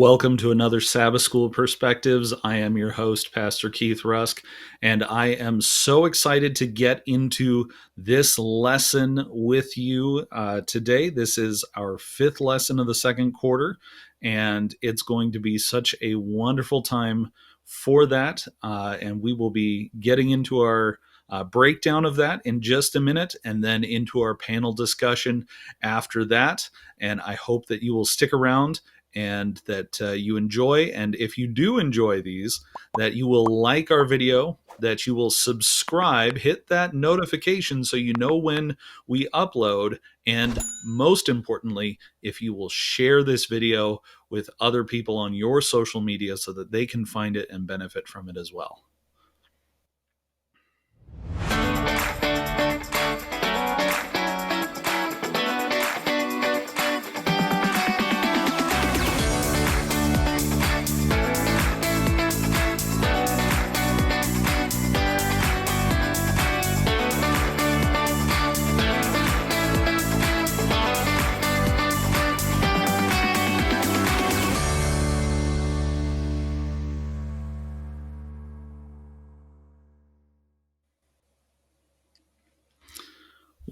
Welcome to another Sabbath School Perspectives. I am your host, Pastor Keith Rusk, and I am so excited to get into this lesson with you today. This is our fifth lesson of the second quarter, and it's going to be such a wonderful time for that. And we will be getting into our breakdown of that in just a minute, and then into our panel discussion after that. And I hope that you will stick around and that you enjoy. And if you do enjoy these, that you will like our video, that you will subscribe, hit that notification so you know when we upload, and most importantly, if you will share this video with other people on your social media so that they can find it and benefit from it as well.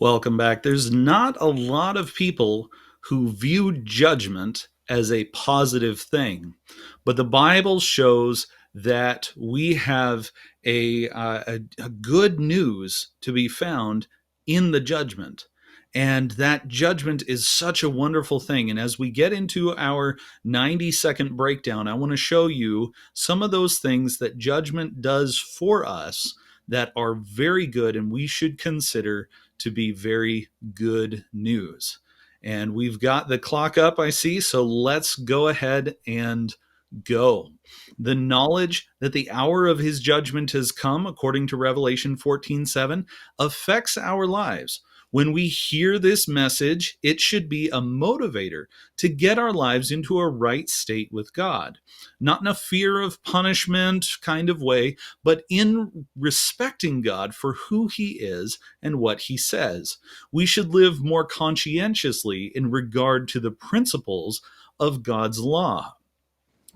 Welcome back. There's not a lot of people who view judgment as a positive thing, but the Bible shows that we have a good news to be found in the judgment. And that judgment is such a wonderful thing. And as we get into our 90-second breakdown, I want to show you some of those things that judgment does for us that are very good and we should consider to be very good news. And we've got the clock up, I see, so let's go ahead and go. The knowledge that the hour of his judgment has come, according to Revelation 14:7, affects our lives. When we hear this message, it should be a motivator to get our lives into a right state with God. Not in a fear of punishment kind of way, but in respecting God for who he is and what he says. We should live more conscientiously in regard to the principles of God's law.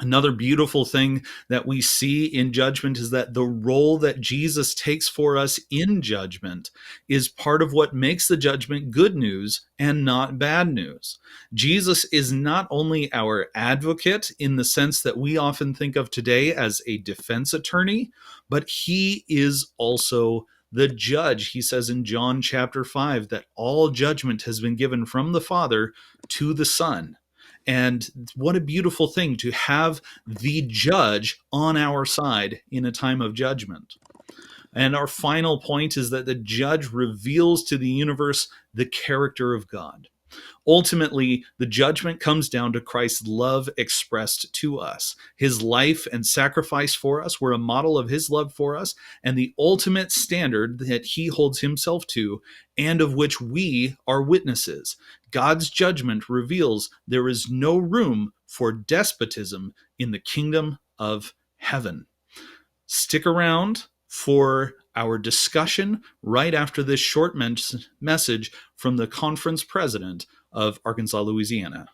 Another beautiful thing that we see in judgment is that the role that Jesus takes for us in judgment is part of what makes the judgment good news and not bad news. Jesus is not only our advocate in the sense that we often think of today as a defense attorney, but he is also the judge. He says in John chapter 5 that all judgment has been given from the Father to the Son. And what a beautiful thing to have the judge on our side in a time of judgment. And our final point is that the judge reveals to the universe the character of God. Ultimately, the judgment comes down to Christ's love expressed to us. His life and sacrifice for us were a model of his love for us, and the ultimate standard that he holds himself to, and of which we are witnesses. God's judgment reveals there is no room for despotism in the kingdom of heaven. Stick around for our discussion right after this short message from the conference president of Arkansas, Louisiana.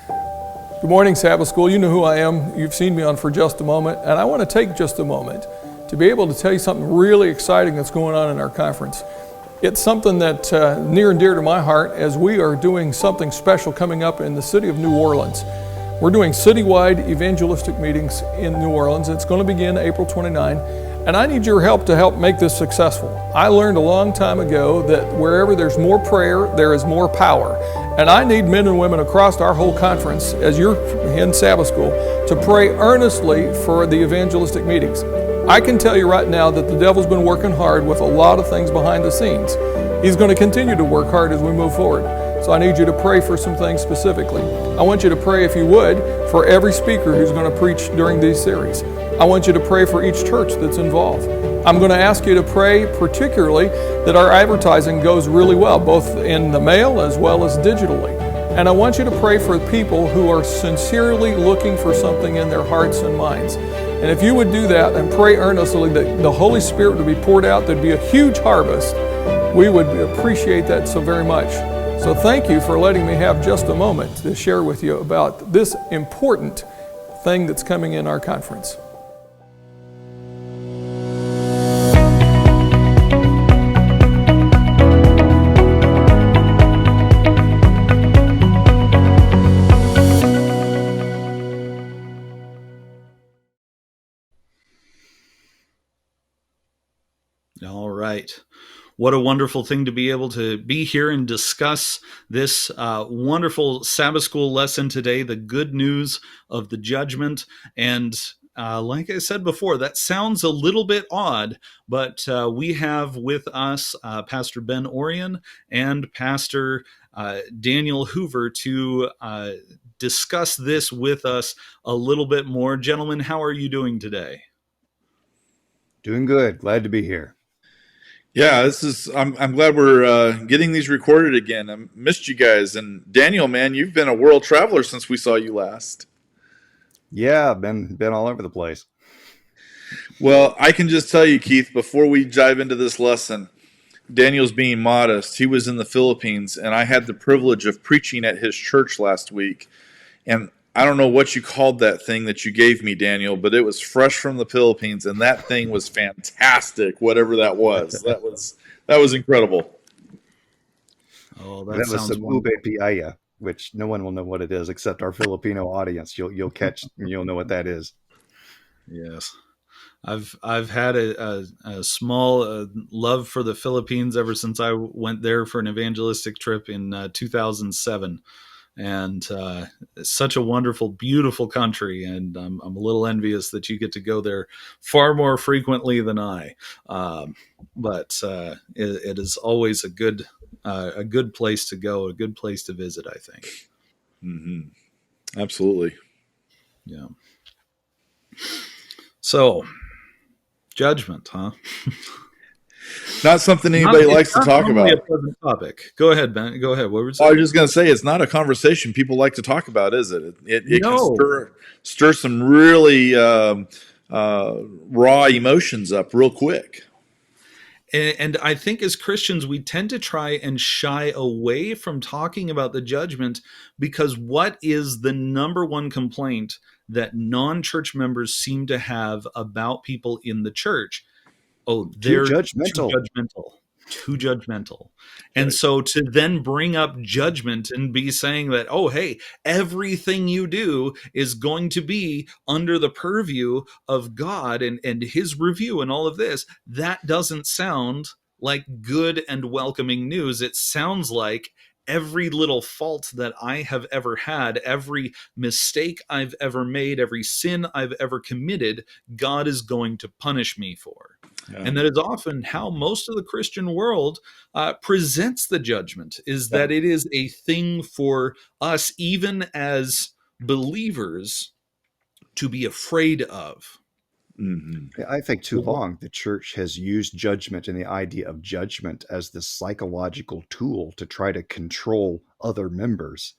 Good morning, Sabbath School. You know who I am. You've seen me on For Just a Moment, and I want to take just a moment to be able to tell you something really exciting that's going on in our conference. It's something that's near and dear to my heart as we are doing something special coming up in the city of New Orleans. We're doing citywide evangelistic meetings in New Orleans. It's going to begin April 29, and I need your help to help make this successful. I learned a long time ago that wherever there's more prayer, there is more power. And I need men and women across our whole conference, as you're in Sabbath School, to pray earnestly for the evangelistic meetings. I can tell you right now that the devil's been working hard with a lot of things behind the scenes. He's going to continue to work hard as we move forward. So I need you to pray for some things specifically. I want you to pray, if you would, for every speaker who's going to preach during these series. I want you to pray for each church that's involved. I'm going to ask you to pray particularly that our advertising goes really well, both in the mail as well as digitally. And I want you to pray for people who are sincerely looking for something in their hearts and minds. And if you would do that and pray earnestly that the Holy Spirit would be poured out, there'd be a huge harvest, we would appreciate that so very much. So thank you for letting me have just a moment to share with you about this important thing that's coming in our conference. All right. What a wonderful thing to be able to be here and discuss this wonderful Sabbath school lesson today, the good news of the judgment. And like I said before, that sounds a little bit odd, but we have with us Pastor Ben Orion and Pastor Daniel Hoover to discuss this with us a little bit more. Gentlemen, how are you doing today? Doing good. Glad to be here. Yeah, I'm glad we're getting these recorded again. I missed you guys. And Daniel, man, you've been a world traveler since we saw you last. Yeah, been all over the place. Well, I can just tell you, Keith, before we dive into this lesson, Daniel's being modest. He was in the Philippines, and I had the privilege of preaching at his church last week. And I don't know what you called that thing that you gave me, Daniel, but it was fresh from the Philippines, and that thing was fantastic, whatever that was. That was incredible. Oh, that was sounds some ube piaya, which no one will know what it is except our Filipino audience. You'll catch, you'll know what that is. Yes. I've had a small love for the Philippines ever since I went there for an evangelistic trip in 2007. And it's such a wonderful, beautiful country, and I'm a little envious that you get to go there far more frequently than I. But it is always a good place to go, a good place to visit, I think. Mm-hmm. Absolutely. Yeah. So, judgment, huh? Not something anybody likes to talk about. A pleasant topic. Go ahead, Ben. Go ahead. What were you saying? I was just going to say, it's not a conversation people like to talk about, is it? It No. can stir some really raw emotions up real quick. And I think as Christians, we tend to try and shy away from talking about the judgment because what is the number one complaint that non-church members seem to have about people in the church? Oh, they're too judgmental. And so to then bring up judgment and be saying that, oh, hey, everything you do is going to be under the purview of God and his review and all of this, that doesn't sound like good and welcoming news. It sounds like every little fault that I have ever had, every mistake I've ever made, every sin I've ever committed, God is going to punish me for. Yeah. And that is often how most of the Christian world presents the judgment, is that it is a thing for us, even as believers, to be afraid of. Mm-hmm. I think too long the church has used judgment and the idea of judgment as this psychological tool to try to control other members,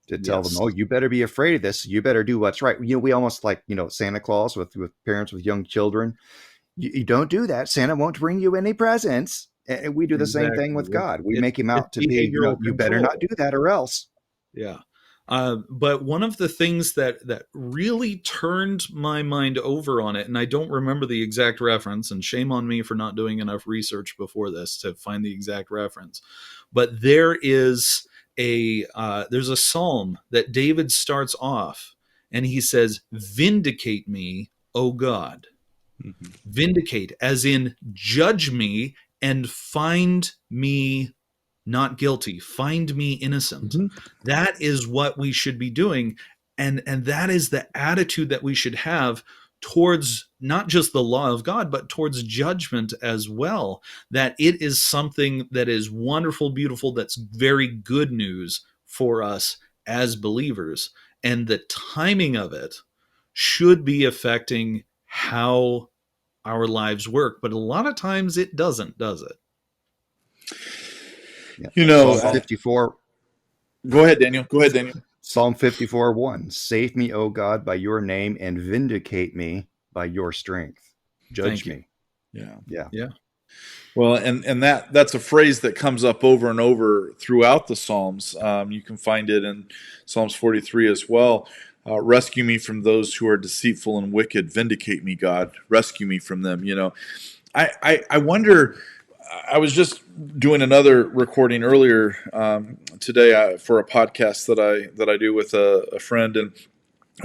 to tell them, oh, you better be afraid of this. You better do what's right. We almost like, Santa Claus with parents with young children. You don't do that. Santa won't bring you any presents. And we do the same thing with God. We make him out to be, you better not do that or else. Yeah. But one of the things that really turned my mind over on it, and I don't remember the exact reference, and shame on me for not doing enough research before this to find the exact reference, but there's a psalm that David starts off, and he says, "Vindicate me, O God." Mm-hmm. Vindicate, as in judge me and find me not guilty, find me innocent. Mm-hmm. That is what we should be doing. And that is the attitude that we should have towards not just the law of God, but towards judgment as well. That it is something that is wonderful, beautiful, that's very good news for us as believers. And the timing of it should be affecting how our lives work. But a lot of times it doesn't, does it? Yeah. Psalm 54. Go ahead, Daniel. Psalm 54:1. Save me, O God, by your name, and vindicate me by your strength. Judge me. Yeah. Yeah. Well, and that's a phrase that comes up over and over throughout the Psalms. You can find it in Psalms 43 as well. Rescue me from those who are deceitful and wicked. Vindicate me, God. Rescue me from them. I wonder. I was just doing another recording earlier today for a podcast that I do with a friend, and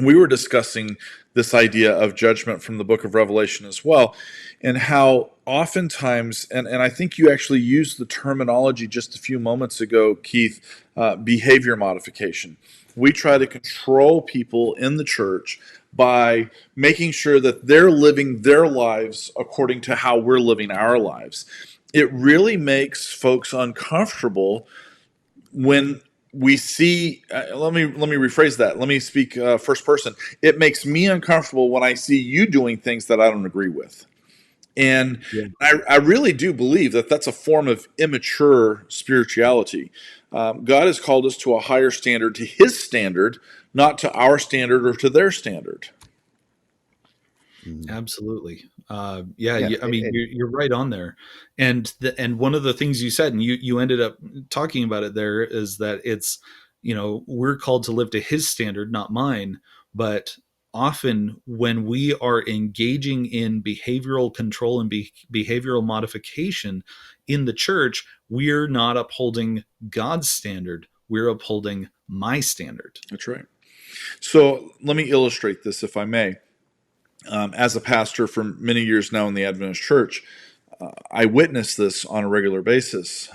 we were discussing this idea of judgment from the book of Revelation as well, and how oftentimes, and I think you actually used the terminology just a few moments ago, Keith, behavior modification. We try to control people in the church by making sure that they're living their lives according to how we're living our lives. It really makes folks uncomfortable when we see let me rephrase that. Let me speak first person. It makes me uncomfortable when I see you doing things that I don't agree with. And Yeah. I really do believe that that's a form of immature spirituality. God has called us to a higher standard, to his standard, not to our standard or to their standard. Absolutely. Yeah, I mean, you're right on there. And one of the things you said, and you ended up talking about it there, is that it's, we're called to live to his standard, not mine. But often when we are engaging in behavioral control and behavioral modification in the church, we're not upholding God's standard. We're upholding my standard. That's right. So let me illustrate this, if I may. As a pastor for many years now in the Adventist Church, I witness this on a regular basis.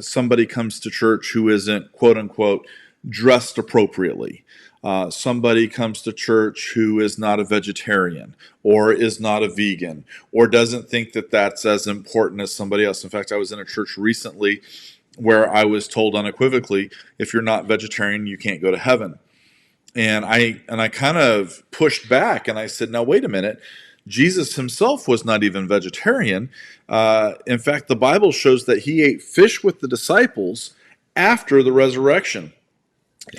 Somebody comes to church who isn't, quote unquote, dressed appropriately. Somebody comes to church who is not a vegetarian or is not a vegan or doesn't think that that's as important as somebody else. In fact, I was in a church recently where I was told unequivocally, if you're not vegetarian, you can't go to heaven. And I kind of pushed back and I said, now, wait a minute. Jesus himself was not even vegetarian. In fact, the Bible shows that he ate fish with the disciples after the resurrection.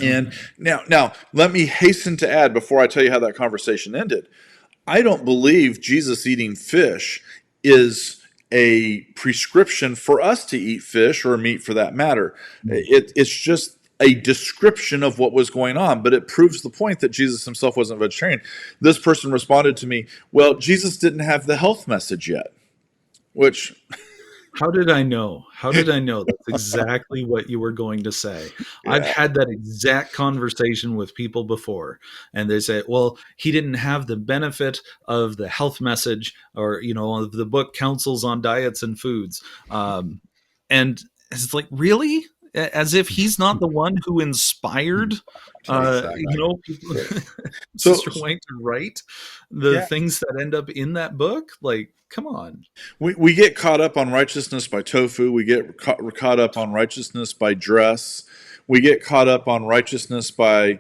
And now, let me hasten to add before I tell you how that conversation ended. I don't believe Jesus eating fish is a prescription for us to eat fish or meat for that matter. It's just a description of what was going on, but it proves the point that Jesus himself wasn't vegetarian. This person responded to me, well, Jesus didn't have the health message yet, which... How did I know? How did I know? That's exactly what you were going to say. Yeah. I've had that exact conversation with people before, and they say, well, he didn't have the benefit of the health message or, of the book Counsels on Diets and Foods. And it's like, really? As if he's not the one who inspired, people, Sister White to write the things that end up in that book. Like, come on. We get caught up on righteousness by tofu. We get caught up on righteousness by dress. We get caught up on righteousness by,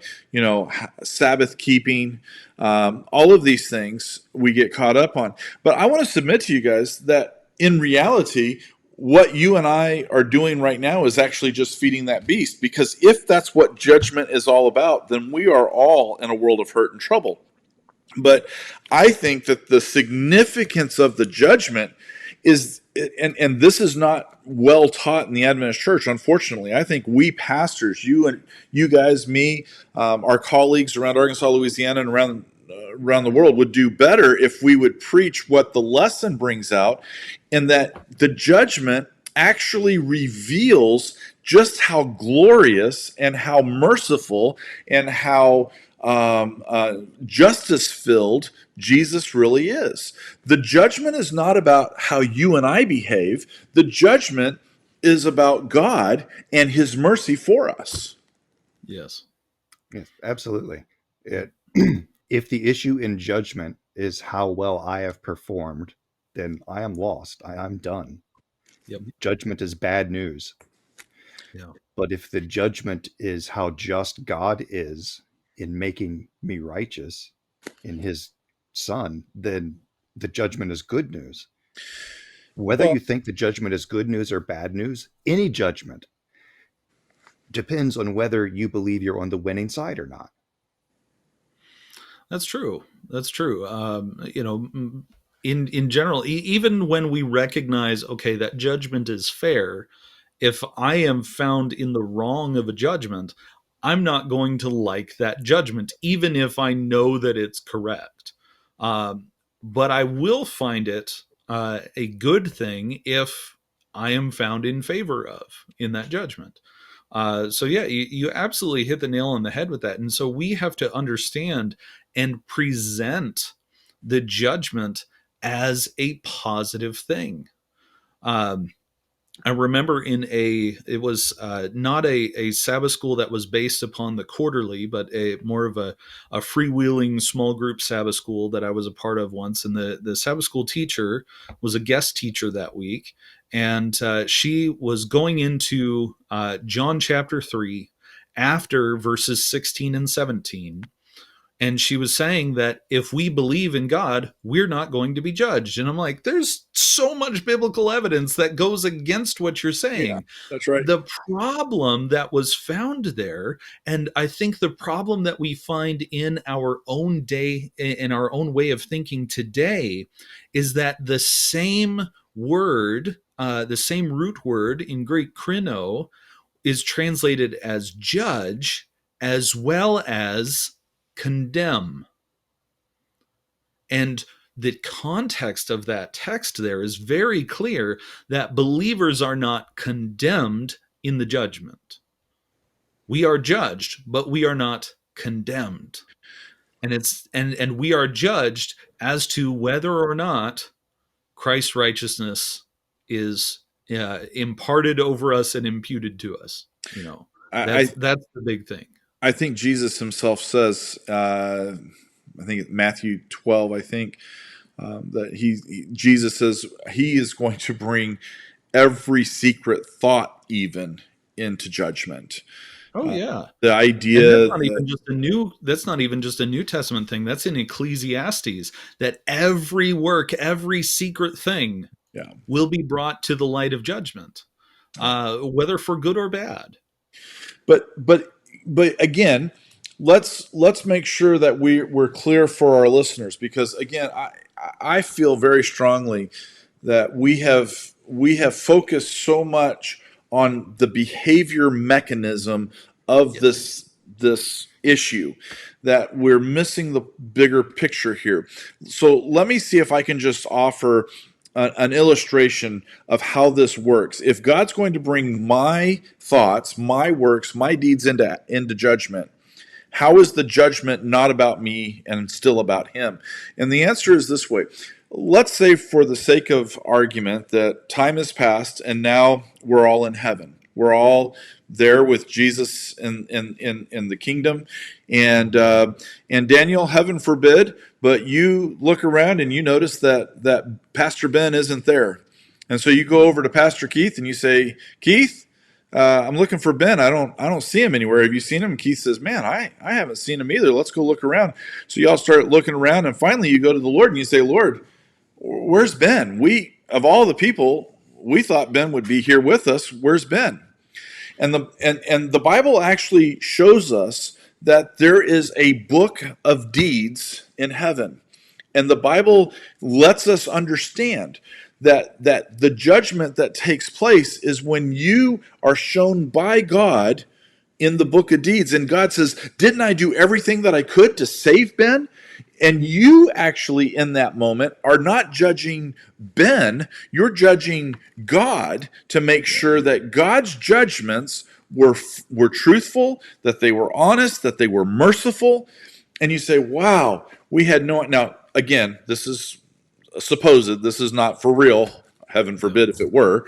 Sabbath keeping. All of these things we get caught up on. But I want to submit to you guys that in reality, what you and I are doing right now is actually just feeding that beast. Because if that's what judgment is all about, then we are all in a world of hurt and trouble. But I think that the significance of the judgment is, and this is not well taught in the Adventist Church, unfortunately. I think we pastors, you guys, me, our colleagues around Arkansas, Louisiana, and around the world would do better if we would preach what the lesson brings out, and that the judgment actually reveals just how glorious and how merciful and how justice-filled Jesus really is. The judgment is not about how you and I behave. The judgment is about God and his mercy for us. Yes. Yes, absolutely. If the issue in judgment is how well I have performed, then I am lost. I'm done. Yep. Judgment is bad news. Yeah. But if the judgment is how just God is in making me righteous in his son, then the judgment is good news. Whether you think the judgment is good news or bad news, any judgment depends on whether you believe you're on the winning side or not. That's true. That's true. in general, even when we recognize, okay, that judgment is fair, if I am found in the wrong of a judgment, I'm not going to like that judgment, even if I know that it's correct. But I will find it a good thing if I am found in favor of in that judgment. So yeah, you absolutely hit the nail on the head with that. And so we have to understand and present the judgment as a positive thing. Um, I remember it was not a Sabbath school that was based upon the quarterly, but a more of a freewheeling small group Sabbath school that I was a part of once. And the Sabbath school teacher was a guest teacher that week. And she was going into John chapter 3 after verses 16 and 17. And she was saying that if we believe in God, we're not going to be judged. And I'm like, there's so much biblical evidence that goes against what you're saying. Yeah, that's right. The problem that was found there, and I think the problem that we find in our own day, in our own way of thinking today, is that the same word, the same root word in Greek, krino, is translated as judge as well as condemn. And the context of that text there is very clear that believers are not condemned in the judgment. We are judged, but we are not condemned. And we are judged as to whether or not Christ's righteousness is imparted over us and imputed to us. That's the big thing. I think Jesus himself says, I think Matthew 12, that Jesus says he is going to bring every secret thought even into judgment. Oh yeah. The idea that's not even just a New Testament thing. That's in Ecclesiastes, that every work, every secret thing will be brought to the light of judgment, whether for good or bad. But again, let's make sure that we're clear for our listeners, because again, I feel very strongly that we have focused so much on the behavior mechanism of this issue that we're missing the bigger picture here. So let me see if I can just offer an illustration of how this works. If God's going to bring my thoughts, my works, my deeds into judgment, how is the judgment not about me and still about him? And the answer is this way. Let's say, for the sake of argument, that time has passed and now we're all in heaven. We're all there with Jesus in the kingdom. And Daniel, heaven forbid, but you look around and you notice that Pastor Ben isn't there. And so you go over to Pastor Keith and you say, Keith, I'm looking for Ben. I don't see him anywhere. Have you seen him? And Keith says, man, I haven't seen him either. Let's go look around. So y'all start looking around, and finally you go to the Lord and you say, Lord, where's Ben? Of all the people, we thought Ben would be here with us. Where's Ben? And the Bible actually shows us that there is a book of deeds in heaven. And the Bible lets us understand that the judgment that takes place is when you are shown by God in the book of deeds. And God says, didn't I do everything that I could to save Ben? And you actually, in that moment, are not judging Ben, you're judging God to make sure that God's judgments were truthful, that they were honest, that they were merciful. And you say, wow, we had no... Now, again, this is supposed, this is not for real. Heaven forbid if it were,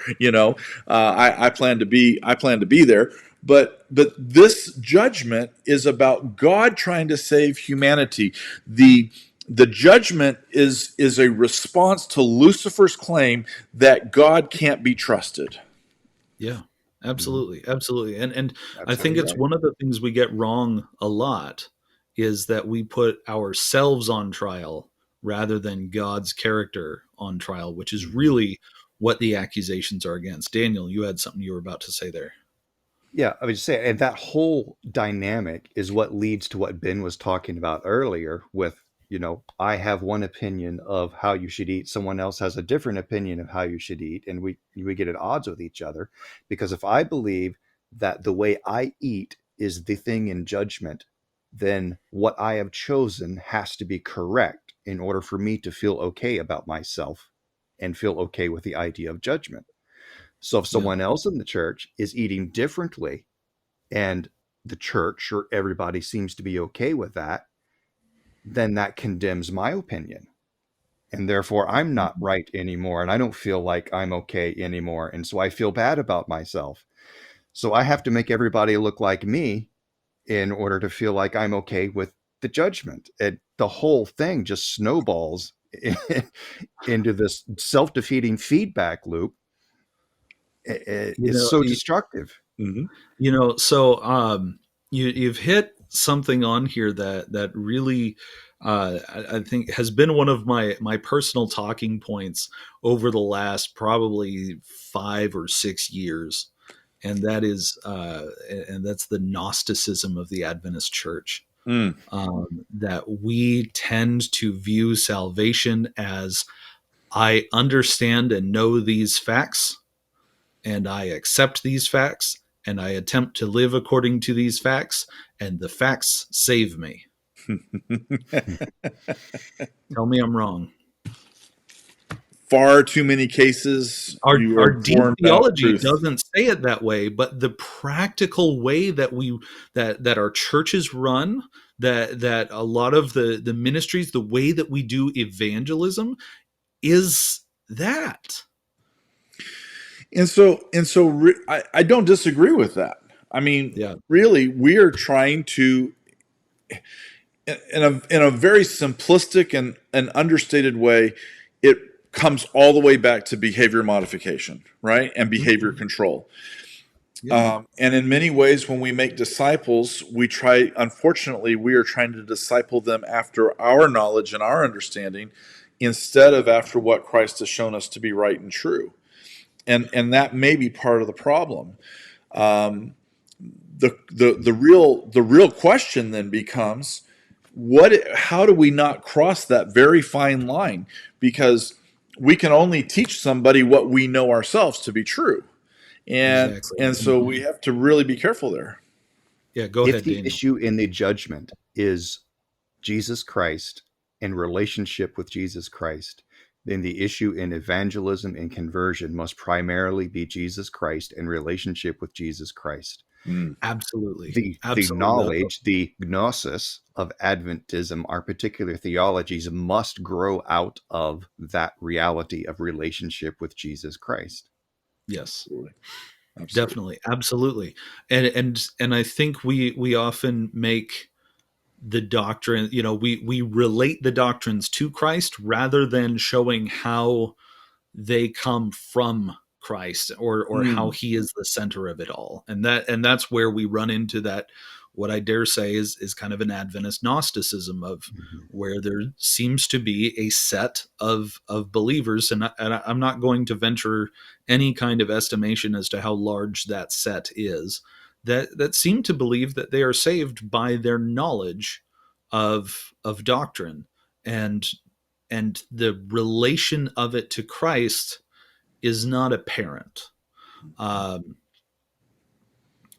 I plan to be there. But this judgment is about God trying to save humanity. The judgment is a response to Lucifer's claim that God can't be trusted. Yeah, absolutely. And I think it's one of the things we get wrong a lot is that we put ourselves on trial rather than God's character on trial, which is really what the accusations are against. Daniel, you had something you were about to say there. Yeah, I would just say, and that whole dynamic is what leads to what Ben was talking about earlier with I have one opinion of how you should eat, someone else has a different opinion of how you should eat, and we get at odds with each other. Because if I believe that the way I eat is the thing in judgment, then what I have chosen has to be correct in order for me to feel okay about myself and feel okay with the idea of judgment. So if Yeah. someone else in the church is eating differently and the church or everybody seems to be okay with that, then that condemns my opinion. And therefore, I'm not Mhm. right anymore. And I don't feel like I'm okay anymore. And so I feel bad about myself. So I have to make everybody look like me in order to feel like I'm okay with the judgment. And the whole thing just snowballs into this self defeating feedback loop. You It's know, so y- destructive. so you've hit something on here that really I think has been one of my personal talking points over the last probably 5 or 6 years, and that's the Gnosticism of the Adventist Church. Mm. That we tend to view salvation as, I understand and know these facts, and I accept these facts, and I attempt to live according to these facts, and the facts save me. Tell me I'm wrong. Far too many cases you Our are deep informed about theology truth. doesn't say it that way, but the practical way that our churches run, that a lot of the ministries, the way that we do evangelism is that. I don't disagree with that. I mean, Yeah. really, we are trying to, in a very simplistic and understated way, it comes all the way back to behavior modification, right, and behavior Mhm. control. Yeah. And in many ways, when we make disciples, we try. Unfortunately, we are trying to disciple them after our knowledge and our understanding, instead of after what Christ has shown us to be right and true. And that may be part of the problem. Um, the real question then becomes, how do we not cross that very fine line? Because we can only teach somebody what we know ourselves to be true, and Exactly. and so we have to really be careful there. Yeah, go If ahead, the Daniel. issue in the judgment is Jesus Christ and relationship with Jesus Christ, then the issue in evangelism and conversion must primarily be Jesus Christ and relationship with Jesus Christ. Mm. Absolutely. The Absolutely. knowledge, the gnosis of Adventism, our particular theologies, must grow out of that reality of relationship with Jesus Christ. Yes. Absolutely. Absolutely. Definitely. Absolutely. And I think we often make the doctrine, we relate the doctrines to Christ rather than showing how they come from Christ, or how Mm. he is the center of it all. And that's where we run into that, what I dare say is kind of an Adventist Gnosticism, of Mhm. where there seems to be a set of believers, and I'm not going to venture any kind of estimation as to how large that set is, that seem to believe that they are saved by their knowledge of doctrine, and the relation of it to Christ is not apparent. Um,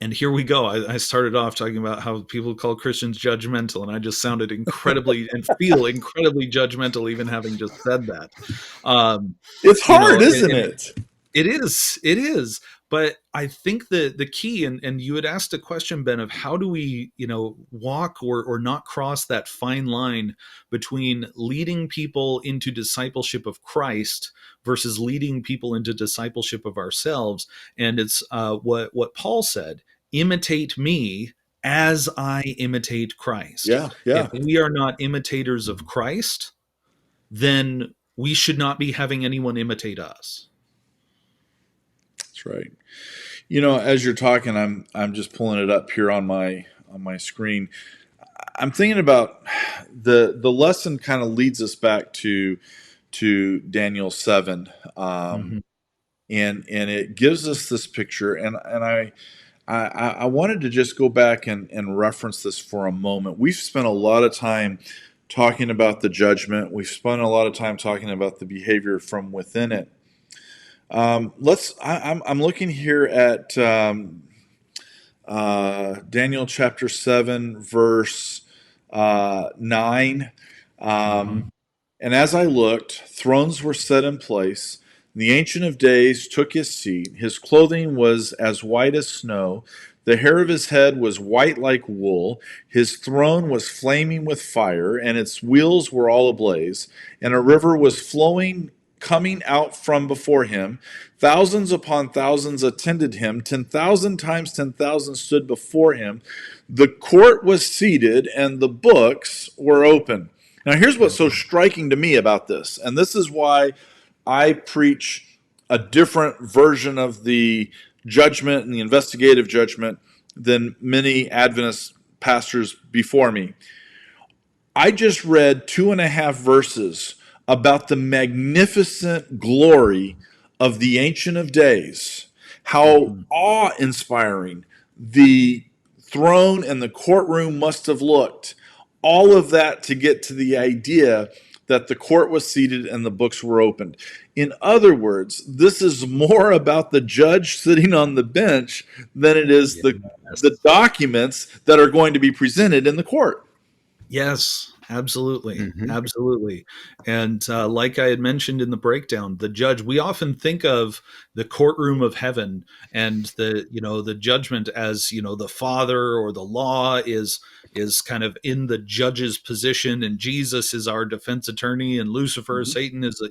and here we go. I started off talking about how people call Christians judgmental, and I just sounded incredibly and feel incredibly judgmental, even having just said that. Um, It's you know, hard, isn't it? it is. But I think the key, and you had asked a question, Ben, of how do we, walk or not cross that fine line between leading people into discipleship of Christ versus leading people into discipleship of ourselves. And it's what Paul said: imitate me as I imitate Christ. Yeah, If yeah, we are not imitators of Christ, then we should not be having anyone imitate us. that's right. As you're talking, I'm just pulling it up here on my screen. I'm thinking about the lesson kind of leads us back to Daniel 7, Mhm. and it gives us this picture, and I wanted to just go back and reference this for a moment. We've spent a lot of time talking about the judgment. We've spent a lot of time talking about the behavior from within it. I'm looking here at Daniel chapter 7, verse 9. And as I looked, thrones were set in place. The Ancient of Days took his seat. His clothing was as white as snow. The hair of his head was white like wool. His throne was flaming with fire, and its wheels were all ablaze. And a river was flowing, coming out from before him. Thousands upon thousands attended him. 10,000 times 10,000 stood before him. The court was seated, and the books were open. Now, here's what's so striking to me about this, and this is why I preach a different version of the judgment and the investigative judgment than many Adventist pastors before me. I just read 2.5 verses about the magnificent glory of the Ancient of Days, how awe-inspiring the throne and the courtroom must have looked. All of that to get to the idea that the court was seated and the books were opened. In other words, this is more about the judge sitting on the bench than it is the documents that are going to be presented in the court. Yes, absolutely. Absolutely. And like I had mentioned in the breakdown, the judge, we often think of the courtroom of heaven and the judgment as, the father or the law is kind of in the judge's position, and Jesus is our defense attorney, and Lucifer, Satan is,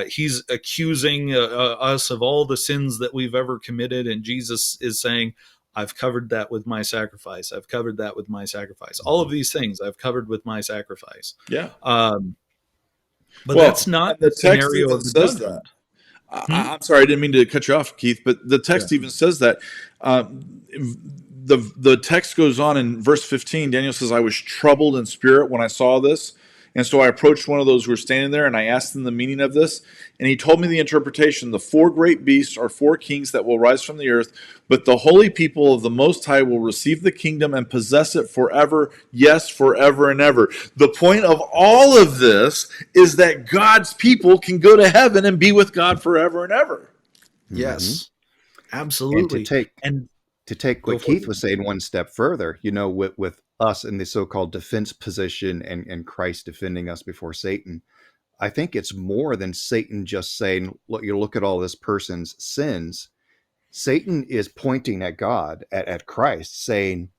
he's accusing us of all the sins that we've ever committed. And Jesus is saying, I've covered that with my sacrifice. I've covered that with my sacrifice. All of these things I've covered with my sacrifice. Yeah. But that's not the scenario of the says judgment. that. I'm sorry, I didn't mean to cut you off, Keith, but the text even says that. The text goes on in verse 15. Daniel says, I was troubled in spirit when I saw this. And so I approached one of those who were standing there, and I asked him the meaning of this. And he told me the interpretation. The 4 great beasts are 4 kings that will rise from the earth, but the holy people of the Most High will receive the kingdom and possess it forever, yes, forever and ever. The point of all of this is that God's people can go to heaven and be with God forever and ever. Yes, absolutely. And to take what Keith was saying one step further, with us in the so-called defense position and Christ defending us before Satan, I think it's more than Satan just saying, look at all this person's sins. Satan is pointing at God, at Christ, saying,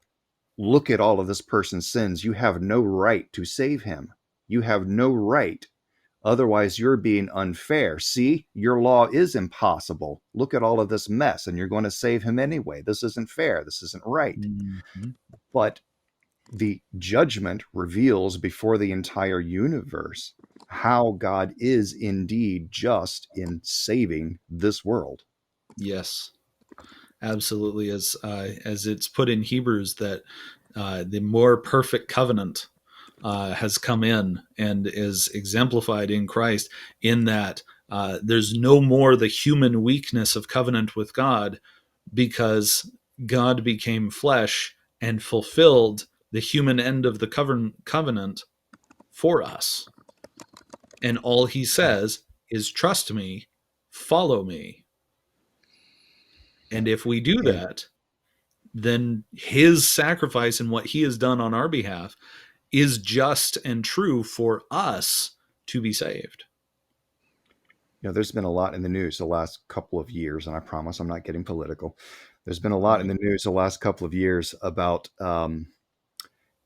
look at all of this person's sins. You have no right to save him. You have no right. Otherwise, you're being unfair. See, your law is impossible. Look at all of this mess, and you're going to save him anyway. This isn't fair. This isn't right. But the judgment reveals before the entire universe how God is indeed just in saving this world. Yes, absolutely. As it's put in Hebrews, that the more perfect covenant has come in and is exemplified in Christ, in that there's no more the human weakness of covenant with God, because God became flesh and fulfilled the human end of the covenant for us. And all he says is, trust me, follow me. And if we do that, then his sacrifice and what he has done on our behalf is just and true for us to be saved. There's been a lot in the news the last couple of years, and I promise I'm not getting political. There's been a lot in the news the last couple of years about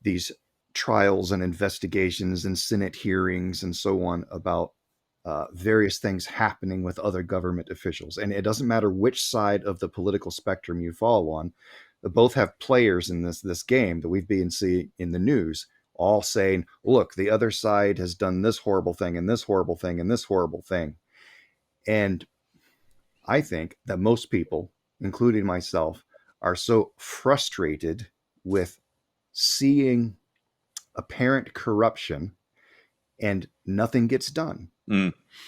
these trials and investigations and Senate hearings and so on about various things happening with other government officials. And it doesn't matter which side of the political spectrum you fall on. They both have players in this game that we've been seeing in the news, all saying, look, the other side has done this horrible thing and this horrible thing and this horrible thing. And I think that most people, including myself, are so frustrated with seeing apparent corruption and nothing gets done.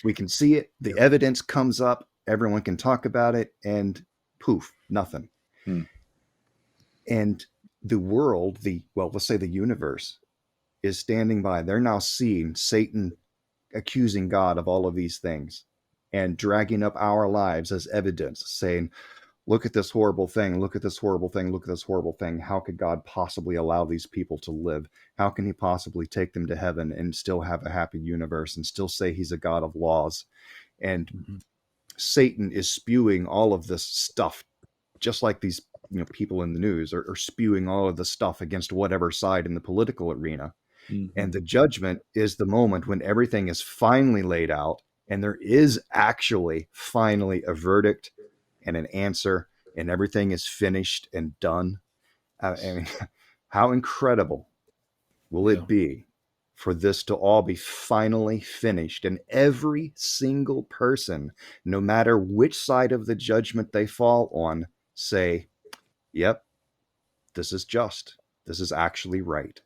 We can see it. The evidence comes up. Everyone can talk about it, and poof, nothing. And the world, let's say the universe, is standing by. They're now seeing Satan accusing God of all of these things and dragging up our lives as evidence, saying, look at this horrible thing, look at this horrible thing, look at this horrible thing. How could God possibly allow these people to live? How can he possibly take them to heaven and still have a happy universe and still say he's a God of laws? And Satan is spewing all of this stuff, just like these people in the news are spewing all of the stuff against whatever side in the political arena. And the judgment is the moment when everything is finally laid out and there is actually finally a verdict and an answer and everything is finished and done. I mean, how incredible will it be for this to all be finally finished, and every single person, no matter which side of the judgment they fall on, say, yep, this is just. This is actually right.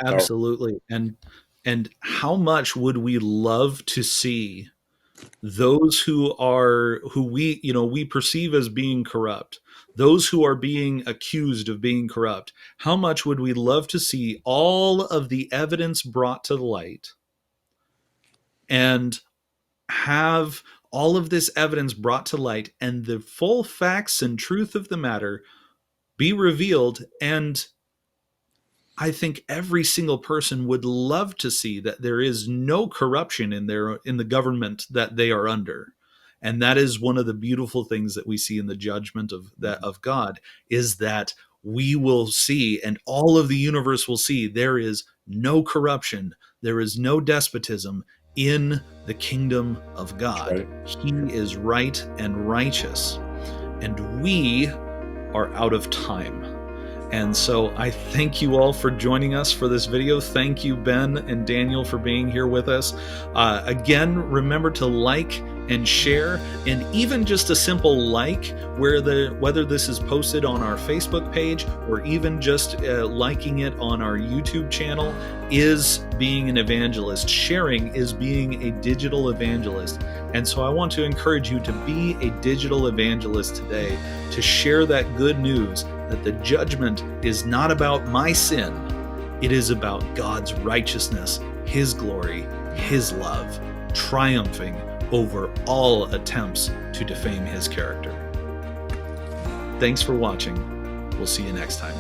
Absolutely. And how much would we love to see those who we perceive as being corrupt, those who are being accused of being corrupt? How much would we love to see all of the evidence brought to the light and have all of this evidence brought to light and the full facts and truth of the matter be revealed? And I think every single person would love to see that there is no corruption in the government that they are under. And that is one of the beautiful things that we see in the judgment of God, is that we will see, and all of the universe will see, there is no corruption, there is no despotism in the kingdom of God. Right. He is right and righteous, and we are out of time. And so I thank you all for joining us for this video. Thank you, Ben and Daniel, for being here with us. Again, remember to like and share, and even just a simple like, whether this is posted on our Facebook page or even just liking it on our YouTube channel, is being an evangelist. Sharing is being a digital evangelist. And so I want to encourage you to be a digital evangelist today, to share that good news that the judgment is not about my sin. It is about God's righteousness, his glory, his love, triumphing over all attempts to defame his character. Thanks for watching. We'll see you next time.